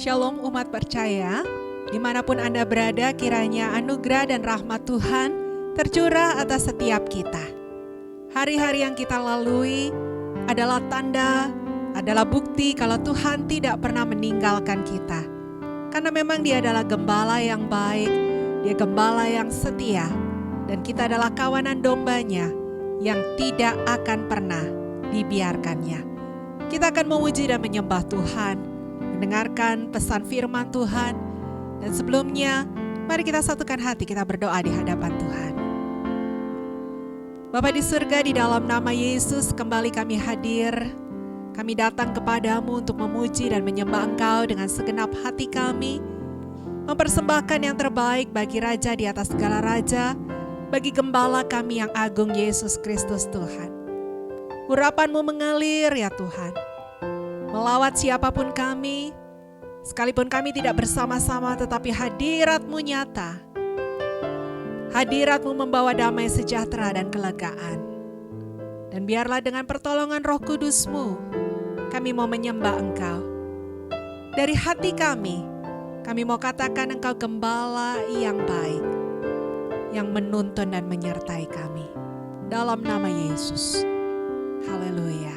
Shalom umat percaya, dimanapun Anda berada, kiranya anugerah dan rahmat Tuhan tercurah atas setiap kita. Hari-hari yang kita lalui adalah tanda, adalah bukti kalau Tuhan tidak pernah meninggalkan kita. Karena memang Dia adalah gembala yang baik, Dia gembala yang setia, dan kita adalah kawanan dombanya yang tidak akan pernah dibiarkannya. Kita akan memuji dan menyembah Tuhan, mendengarkan pesan firman Tuhan, dan sebelumnya mari kita satukan hati, kita berdoa di hadapan Tuhan. Bapa di surga, di dalam nama Yesus kembali kami hadir. Kami datang kepadamu untuk memuji dan menyembah Engkau dengan segenap hati kami, mempersembahkan yang terbaik bagi Raja di atas segala Raja, bagi Gembala kami yang agung Yesus Kristus Tuhan. Urapan-Mu mengalir ya Tuhan, melawat siapapun kami, sekalipun kami tidak bersama-sama, tetapi hadirat-Mu nyata. Hadirat-Mu membawa damai sejahtera dan kelegaan. Dan biarlah dengan pertolongan Roh Kudus-Mu, kami mau menyembah Engkau. Dari hati kami mau katakan Engkau gembala yang baik, yang menuntun dan menyertai kami. Dalam nama Yesus. Haleluya.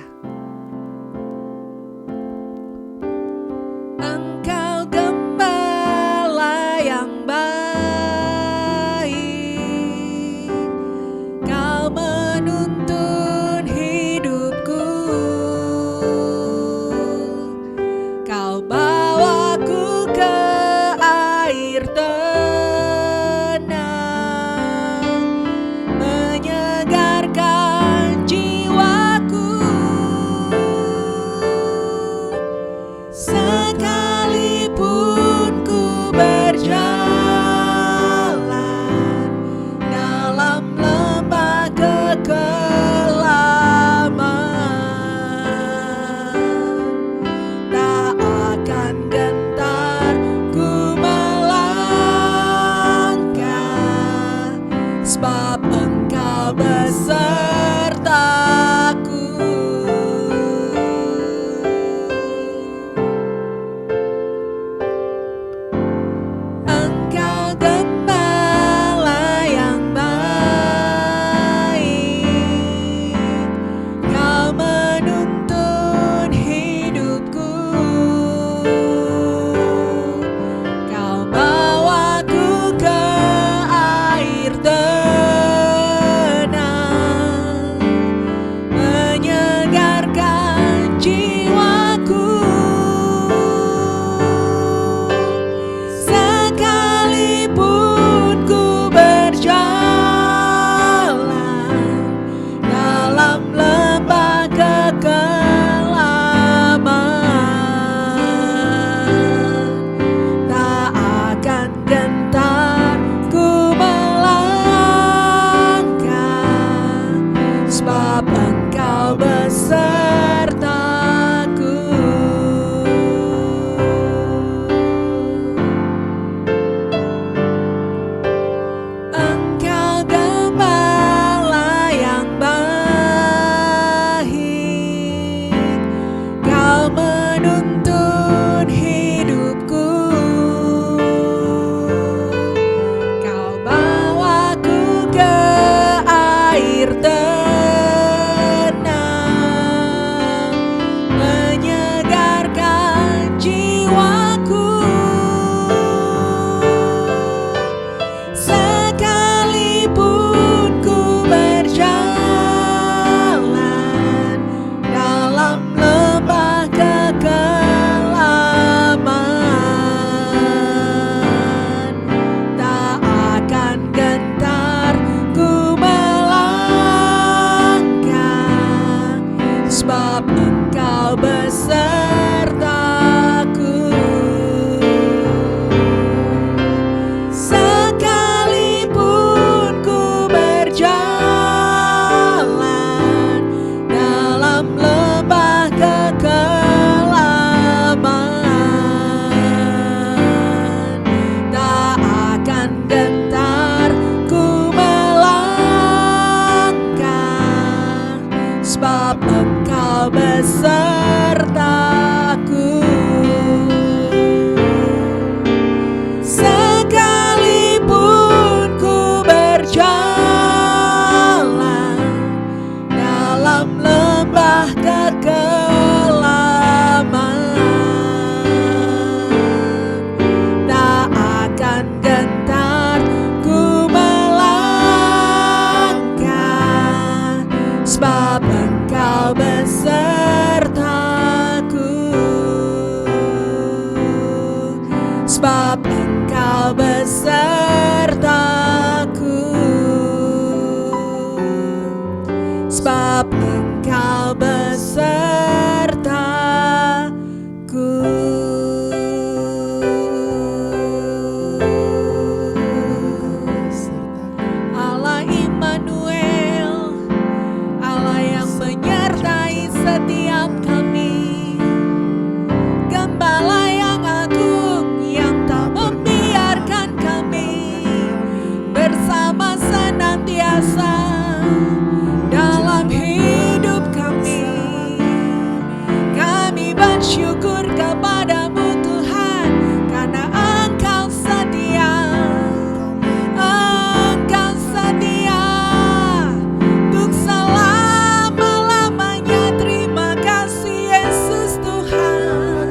Engkau gembala yang baik, Kau menuntun hidupku, Kau bawaku ke air tenang, menyegarkan jiwaku. Sekalipun ku berjalan dalam lembah kekelaman, tak akan gentar ku melangkah, sebab Engkau besertaku. Engkau gembala yang baik, Kau menuntun hidupku, Kau bawaku ke air tenang, menyegarkan jiwaku. Sekalipun ku berjalan dalam lembah kekelaman, tak akan gentar ku melangkah, sebab Engkau besertaku. Engkau gembala yang baik, Kau menuntun hidupku, Kau bawaku ke air tenang, menyegarkan jiwaku. Sekalipun ku berjalan dalam lembah kekelaman, tak akan gentar ku melangkah, sebab Engkau besertaku. Sekalipun ku berjalan dalam lembah kekelaman, tak akan gentar ku melangkah, sebab Engkau besertaku. setiap kami. Gembala yang agung yang tak membiarkan kami bersama senantiasa dalam hidup kami. Kami bersyukur kepadamu Tuhan, karena Engkau setia. Engkau setia untuk selama-lamanya. Terima kasih Yesus Tuhan.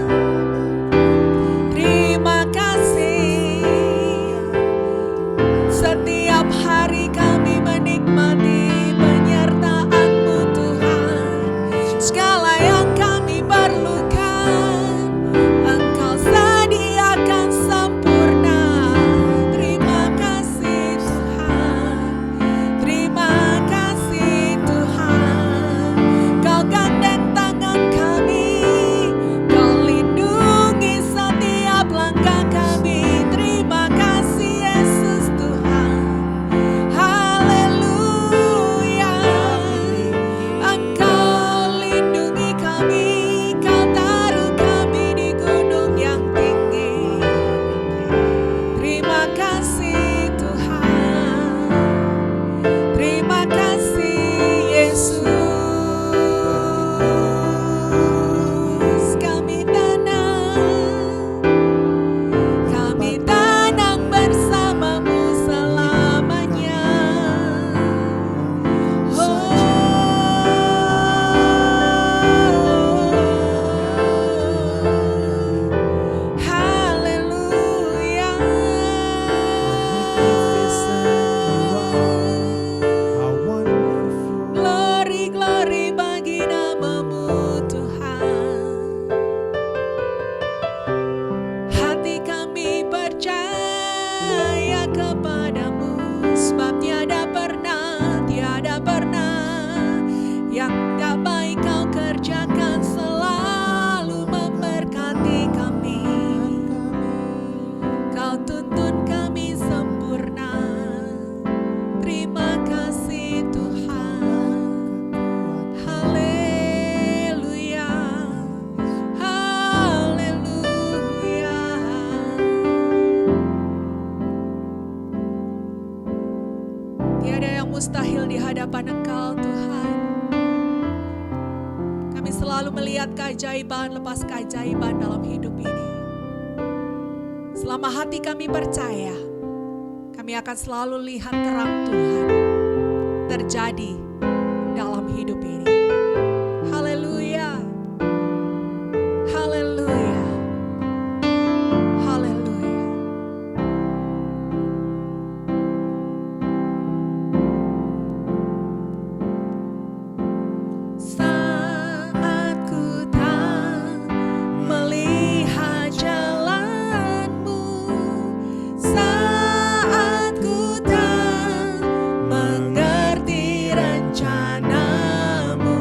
Terima kasih. Setiap hari kami menikmati penyertaan-Mu Tuhan. Segala yang kami perlukan Engkau sediakan sempurna. Terima kasih Tuhan. Terima kasih Tuhan. Kau gandeng tangan kami, Kau lindungi setiap langkah kami. Terima kasih Yesus Tuhan. Haleluya. Engkau lindungi kami, Kau taruh kami di gunung yang tinggi. Terima kasih Tuhan. Terima kasih Yesus. Kami tenang bersamamu selamanya. Haleluya. Glory, glory bagi namamu Tuhan. Hati kami percaya kepadamu, sebab tiada pernah yang tak baik Kau kerjakan, selalu memberkati kami. Kau tuntun kami sempurna. Terima kasih Tuhan. Haleluya. Haleluya. Tiada yang mustahil di hadapan Engkau Tuhan. Kami selalu melihat keajaiban lepas keajaiban dalam hidup ini. Selama hati kami percaya, kami akan selalu lihat terang Tuhan terjadi dalam hidup ini. Haleluya. Haleluya. Haleluya. Saat ku tak melihat jalan-Mu, saat ku tak mengerti rencana-Mu,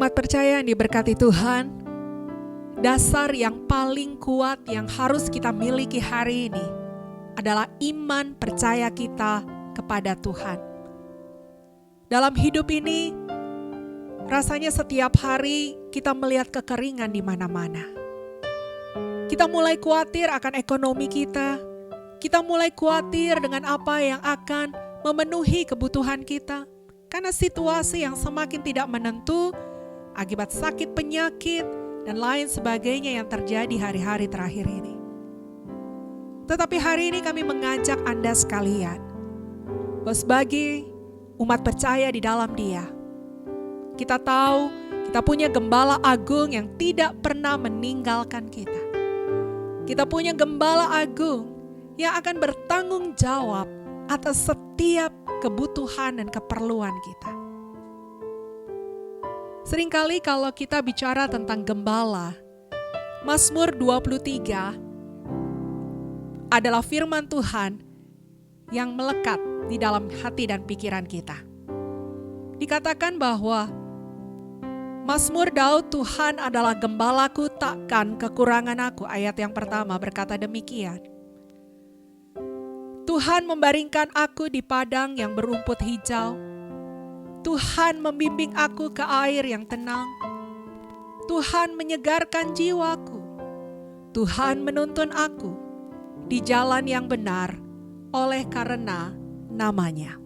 Umat percaya yang diberkati Tuhan, dasar yang paling kuat yang harus kita miliki hari ini adalah iman percaya kita kepada Tuhan. Dalam hidup ini, rasanya setiap hari kita melihat kekeringan di mana-mana. Kita mulai khawatir akan ekonomi kita. Kita mulai khawatir dengan apa yang akan memenuhi kebutuhan kita. Karena situasi yang semakin tidak menentu, akibat sakit penyakit, dan lain sebagainya yang terjadi hari-hari terakhir ini. Tetapi hari ini kami mengajak Anda sekalian, bahwa sebagai umat percaya di dalam Dia, kita tahu kita punya gembala agung yang tidak pernah meninggalkan kita. Kita punya gembala agung yang akan bertanggung jawab atas setiap kebutuhan dan keperluan kita. Seringkali kalau kita bicara tentang gembala, Mazmur 23 adalah firman Tuhan yang melekat di dalam hati dan pikiran kita. Dikatakan bahwa Mazmur Daud, Tuhan adalah gembalaku, takkan kekurangan aku. Ayat yang pertama berkata demikian. Tuhan membaringkan aku di padang yang berumput hijau. Tuhan membimbing aku ke air yang tenang. Tuhan menyegarkan jiwaku. Tuhan menuntun aku di jalan yang benar oleh karena nama-Nya.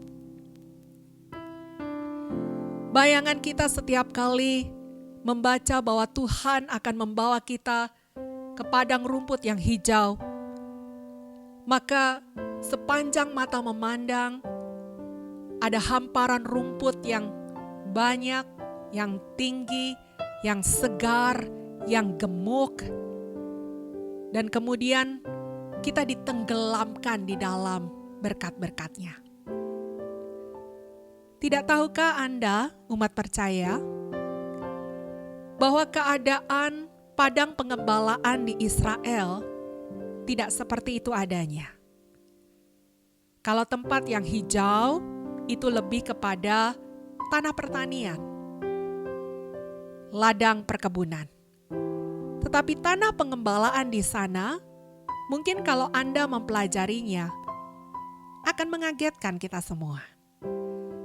Bayangan kita setiap kali membaca bahwa Tuhan akan membawa kita ke padang rumput yang hijau, maka sepanjang mata memandang, ada hamparan rumput yang banyak, yang tinggi, yang segar, yang gemuk. Dan kemudian kita ditenggelamkan di dalam berkat-berkat-Nya. Tidak tahukah Anda, umat percaya, bahwa keadaan padang pengembalaan di Israel tidak seperti itu adanya. Kalau tempat yang hijau, itu lebih kepada tanah pertanian, ladang perkebunan. Tetapi tanah pengembalaan di sana, mungkin kalau Anda mempelajarinya, akan mengagetkan kita semua.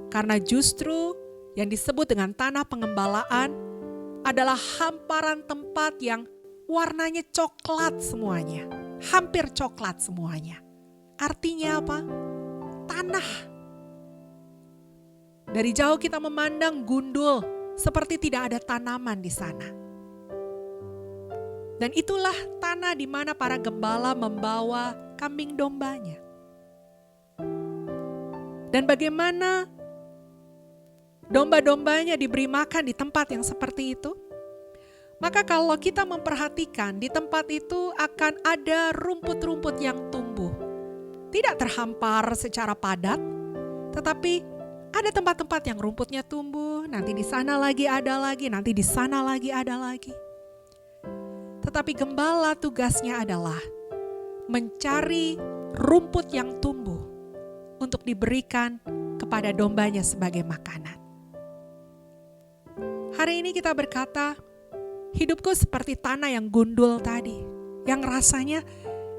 Karena justru yang disebut dengan tanah pengembalaan adalah hamparan tempat yang warnanya coklat semuanya, hampir coklat semuanya. Artinya apa? Tanah. Dari jauh kita memandang gundul, seperti tidak ada tanaman di sana. Dan itulah tanah di mana para gembala membawa kambing dombanya. Dan bagaimana domba-dombanya diberi makan di tempat yang seperti itu? Maka kalau kita memperhatikan, di tempat itu akan ada rumput-rumput yang tumbuh. Tidak terhampar secara padat, tetapi ada tempat-tempat yang rumputnya tumbuh, nanti di sana lagi ada lagi, nanti di sana lagi ada lagi. Tetapi gembala tugasnya adalah mencari rumput yang tumbuh untuk diberikan kepada dombanya sebagai makanan. Hari ini kita berkata, hidupku seperti tanah yang gundul tadi, yang rasanya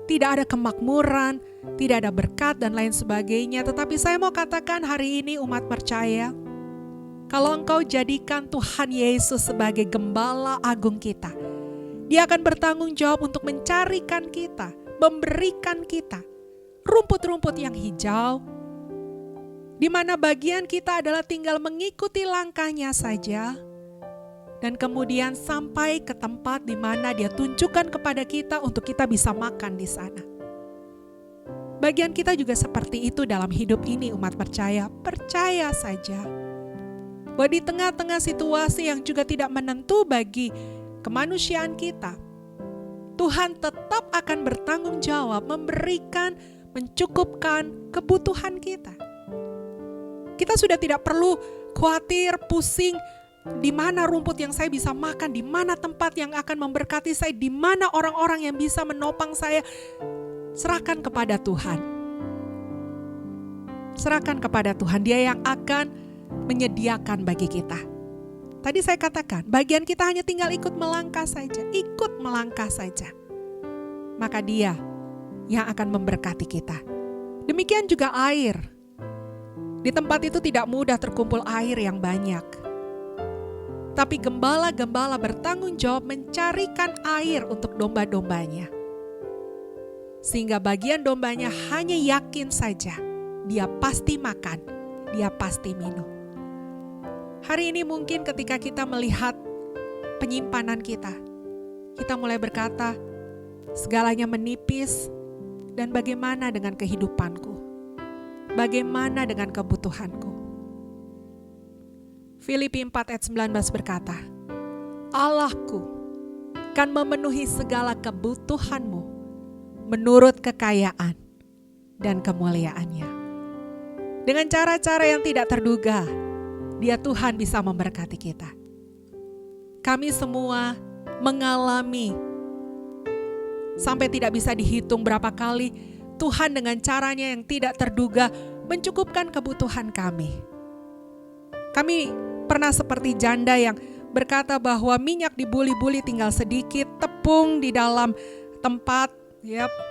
tidak ada kemakmuran, tidak ada berkat dan lain sebagainya. Tetapi saya mau katakan hari ini umat percaya, kalau engkau jadikan Tuhan Yesus sebagai gembala agung kita, Dia akan bertanggung jawab untuk mencarikan kita, memberikan kita rumput-rumput yang hijau, di mana bagian kita adalah tinggal mengikuti langkahnya saja, dan kemudian sampai ke tempat di mana Dia tunjukkan kepada kita untuk kita bisa makan di sana. Bagian kita juga seperti itu dalam hidup ini umat percaya. Percaya saja bahwa di tengah-tengah situasi yang juga tidak menentu bagi kemanusiaan kita, Tuhan tetap akan bertanggung jawab memberikan, mencukupkan kebutuhan kita. Kita sudah tidak perlu khawatir, pusing, di mana rumput yang saya bisa makan, di mana tempat yang akan memberkati saya, di mana orang-orang yang bisa menopang saya. Serahkan kepada Tuhan. Serahkan kepada Tuhan, Dia yang akan menyediakan bagi kita. Tadi saya katakan, bagian kita hanya tinggal ikut melangkah saja, ikut melangkah saja. Maka Dia yang akan memberkati kita. Demikian juga air. Di tempat itu tidak mudah terkumpul air yang banyak. Tapi gembala-gembala bertanggung jawab mencarikan air untuk domba-dombanya. Sehingga bagian dombanya hanya yakin saja, dia pasti makan, dia pasti minum. Hari ini mungkin ketika kita melihat penyimpanan kita mulai berkata, segalanya menipis, dan bagaimana dengan kehidupanku? Bagaimana dengan kebutuhanku? Filipi 4 ayat 19 berkata, Allahku kan memenuhi segala kebutuhanmu menurut kekayaan dan kemuliaannya. Dengan cara-cara yang tidak terduga, Dia Tuhan bisa memberkati kita. Kami semua mengalami sampai tidak bisa dihitung berapa kali Tuhan dengan caranya yang tidak terduga mencukupkan kebutuhan kami. Kami pernah seperti janda yang berkata bahwa minyak di buli-buli tinggal sedikit, tepung di dalam tempat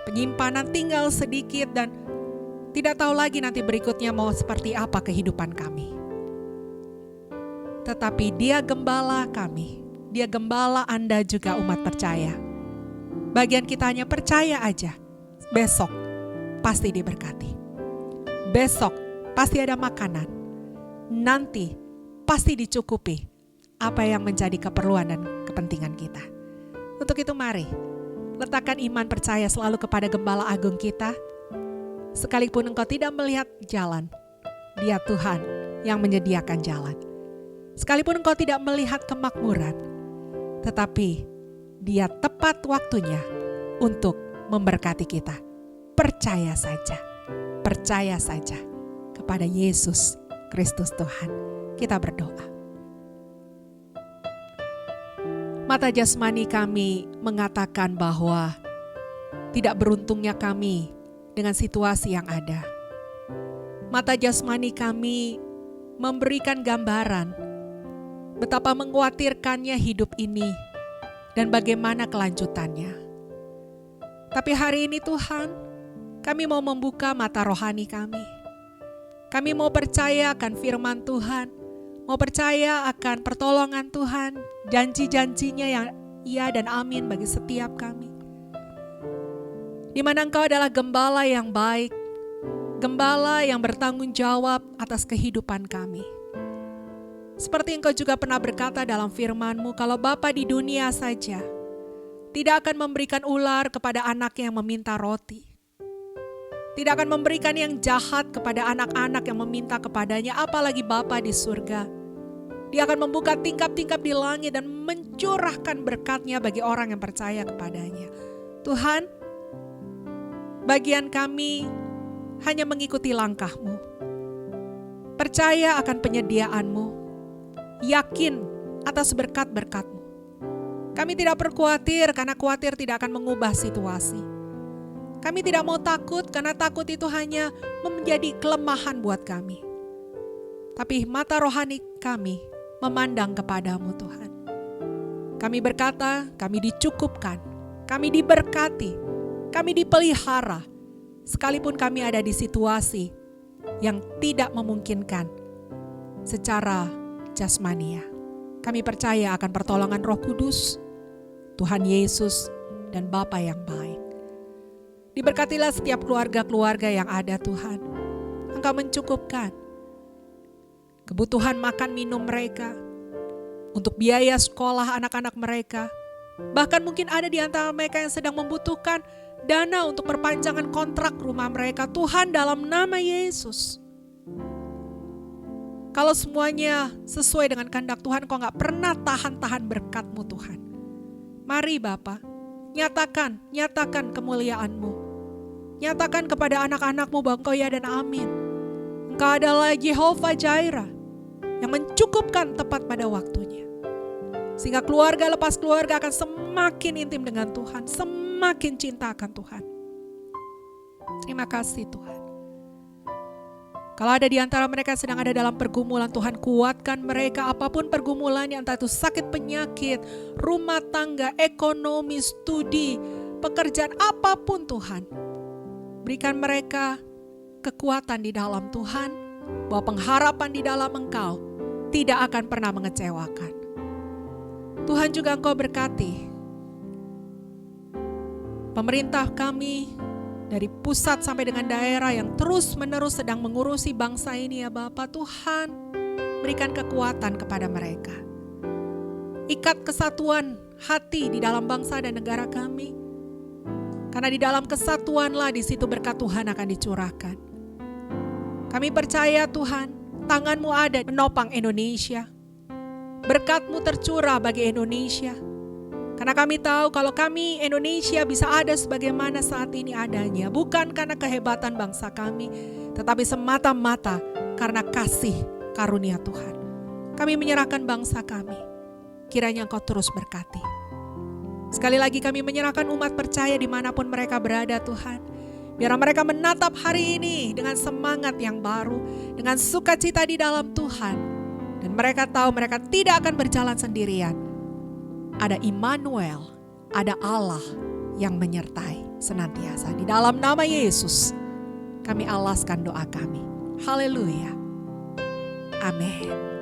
penyimpanan tinggal sedikit, dan tidak tahu lagi nanti berikutnya mau seperti apa kehidupan kami. Tetapi Dia gembala kami, Dia gembala Anda juga umat percaya. Bagian kita hanya percaya aja, besok pasti diberkati. Besok pasti ada makanan. Nanti pasti dicukupi apa yang menjadi keperluan dan kepentingan kita. Untuk itu mari, letakkan iman percaya selalu kepada Gembala Agung kita. Sekalipun engkau tidak melihat jalan, Dia Tuhan yang menyediakan jalan. Sekalipun engkau tidak melihat kemakmuran, tetapi Dia tepat waktunya untuk memberkati kita. Percaya saja kepada Yesus Kristus Tuhan. Kita berdoa. Mata jasmani kami mengatakan bahwa tidak beruntungnya kami dengan situasi yang ada. Mata jasmani kami memberikan gambaran betapa mengkhawatirkannya hidup ini dan bagaimana kelanjutannya. Tapi hari ini Tuhan, kami mau membuka mata rohani kami. Kami mau percaya akan firman Tuhan, mau percaya akan pertolongan Tuhan, janji-janjinya yang iya dan amin bagi setiap kami. Di mana Engkau adalah gembala yang baik, gembala yang bertanggung jawab atas kehidupan kami. Seperti Engkau juga pernah berkata dalam firman-Mu, kalau Bapa di dunia saja tidak akan memberikan ular kepada anak yang meminta roti. Tidak akan memberikan yang jahat kepada anak-anak yang meminta kepadanya, apalagi Bapa di surga. Dia akan membuka tingkap-tingkap di langit dan mencurahkan berkat-Nya bagi orang yang percaya kepadanya. Tuhan, bagian kami hanya mengikuti langkah-Mu. Percaya akan penyediaan-Mu. Yakin atas berkat-berkat-Mu. Kami tidak berkhawatir karena khawatir tidak akan mengubah situasi. Kami tidak mau takut karena takut itu hanya menjadi kelemahan buat kami. Tapi mata rohani kami memandang kepadamu Tuhan. Kami berkata, kami dicukupkan, kami diberkati, kami dipelihara. Sekalipun kami ada di situasi yang tidak memungkinkan secara jasmania. Kami percaya akan pertolongan Roh Kudus, Tuhan Yesus, dan Bapa yang baik. Diberkatilah setiap keluarga-keluarga yang ada Tuhan. Engkau mencukupkan kebutuhan makan minum mereka, untuk biaya sekolah anak-anak mereka. Bahkan mungkin ada di antara mereka yang sedang membutuhkan dana untuk perpanjangan kontrak rumah mereka. Tuhan, dalam nama Yesus, kalau semuanya sesuai dengan kehendak Tuhan, Kau gak pernah tahan-tahan berkat-Mu Tuhan. Mari Bapa, nyatakan kemuliaan-Mu. Nyatakan kepada anak-anak-Mu bahwa Engkau ya dan amin. Engkau adalah Jehovah Jireh yang mencukupkan tepat pada waktunya. Sehingga keluarga lepas keluarga akan semakin intim dengan Tuhan, semakin cinta akan Tuhan. Terima kasih Tuhan. Kalau ada di antara mereka yang sedang ada dalam pergumulan, Tuhan kuatkan mereka apapun pergumulannya, entah itu sakit penyakit, rumah tangga, ekonomi, studi, pekerjaan, apapun Tuhan. Berikan mereka kekuatan di dalam Tuhan, bahwa pengharapan di dalam Engkau tidak akan pernah mengecewakan. Tuhan juga Engkau berkati pemerintah kami, dari pusat sampai dengan daerah yang terus-menerus sedang mengurusi bangsa ini ya Bapa. Tuhan, berikan kekuatan kepada mereka. Ikat kesatuan hati di dalam bangsa dan negara kami. Karena di dalam kesatuanlah di situ berkat Tuhan akan dicurahkan. Kami percaya Tuhan, tangan-Mu ada menopang Indonesia. Berkat-Mu tercurah bagi Indonesia. Karena kami tahu kalau kami Indonesia bisa ada sebagaimana saat ini adanya, bukan karena kehebatan bangsa kami, tetapi semata-mata karena kasih karunia Tuhan. Kami menyerahkan bangsa kami, kiranya Engkau terus berkati. Sekali lagi kami menyerahkan umat percaya dimanapun mereka berada Tuhan. Biar mereka menatap hari ini dengan semangat yang baru, dengan sukacita di dalam Tuhan. Dan mereka tahu mereka tidak akan berjalan sendirian. Ada Immanuel, ada Allah yang menyertai senantiasa. Di dalam nama Yesus, kami alaskan doa kami. Haleluya. Amin.